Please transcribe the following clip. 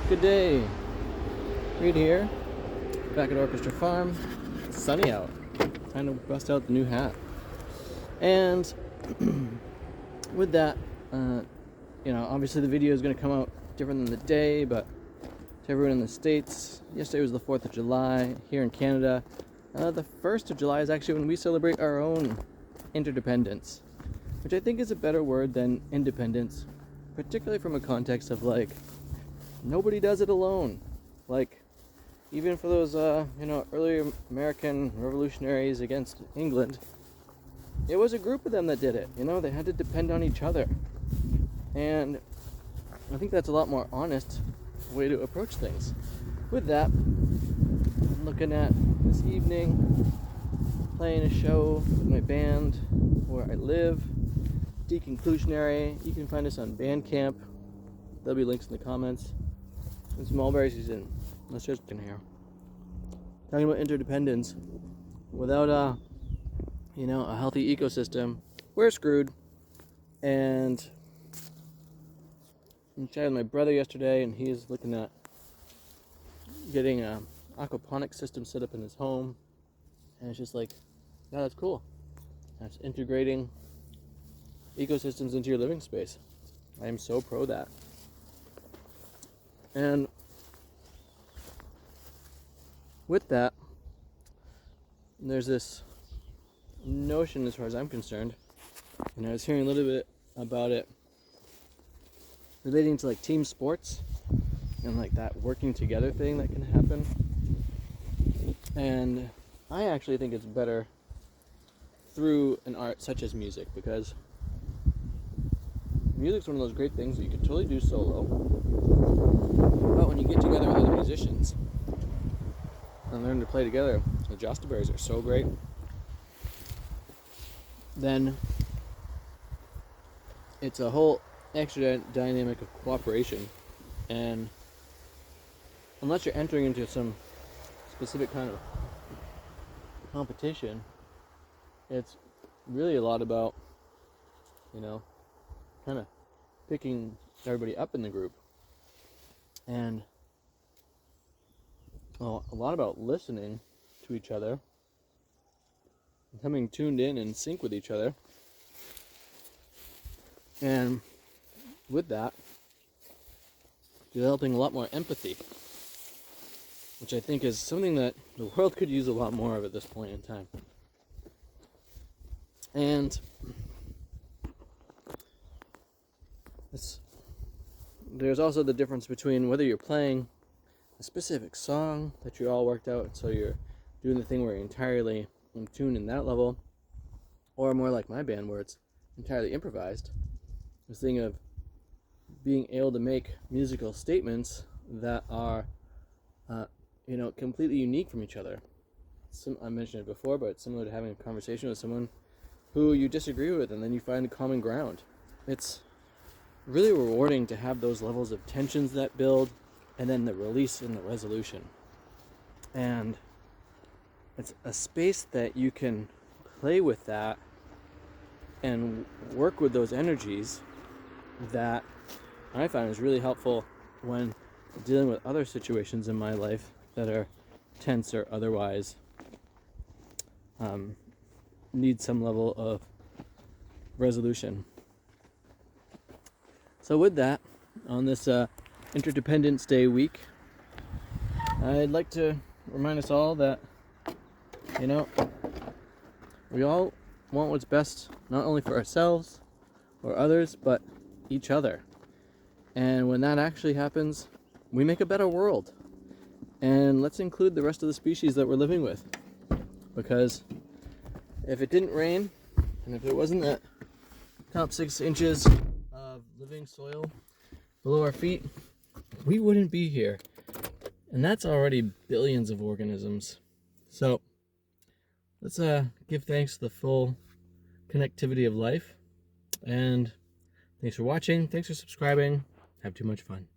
Good day. Reed here, back at Orchestra Farm. It's sunny out. Time to bust out the new hat. And with that, obviously the video is going to come out different than the day, but to everyone in the States, yesterday was the 4th of July. Here in Canada, the 1st of July is actually when we celebrate our own interdependence, which I think is a better word than independence, particularly from a context of nobody does it alone. Even for those, earlier American revolutionaries against England, it was a group of them that did it. They had to depend on each other. And I think that's a lot more honest way to approach things. With that, I'm looking at this evening, playing a show with my band where I live, Deconclusionary. You can find us on Bandcamp. There'll be links in the comments. It's mulberry season. Let's just in here. Talking about interdependence. Without a healthy ecosystem, we're screwed. And I chatted with my brother yesterday, and he's looking at getting an aquaponics system set up in his home. And it's just that's cool. That's integrating ecosystems into your living space. I am so pro that. And with that, there's this notion, as far as I'm concerned, and I was hearing a little bit about it relating to team sports and that working together thing that can happen. And I actually think it's better through an art such as music, because music's one of those great things that you can totally do solo, but when you get together with other musicians and learn to play together, the Jostaberries are so great, then it's a whole extra dynamic of cooperation. And unless you're entering into some specific kind of competition, it's really a lot about kind of picking everybody up in the group, and a lot about listening to each other, becoming tuned in sync with each other, and with that, developing a lot more empathy, which I think is something that the world could use a lot more of at this point in time. And there's also the difference between whether you're playing a specific song that you all worked out, so you're doing the thing where you're entirely in tune in that level, or more like my band where it's entirely improvised. This thing of being able to make musical statements that are completely unique from each other. I mentioned it before, but it's similar to having a conversation with someone who you disagree with, and then you find common ground. It's really rewarding to have those levels of tensions that build, and then the release and the resolution. And it's a space that you can play with that and work with those energies that I find is really helpful when dealing with other situations in my life that are tense or otherwise need some level of resolution. So with that, on this Interdependence Day week, I'd like to remind us all that, we all want what's best, not only for ourselves or others, but each other. And when that actually happens, we make a better world. And let's include the rest of the species that we're living with. Because if it didn't rain, and if it wasn't that top 6 inches of living soil below our feet, we wouldn't be here. And that's already billions of organisms. So let's give thanks to the full connectivity of life. And thanks for watching. Thanks for subscribing. Have too much fun.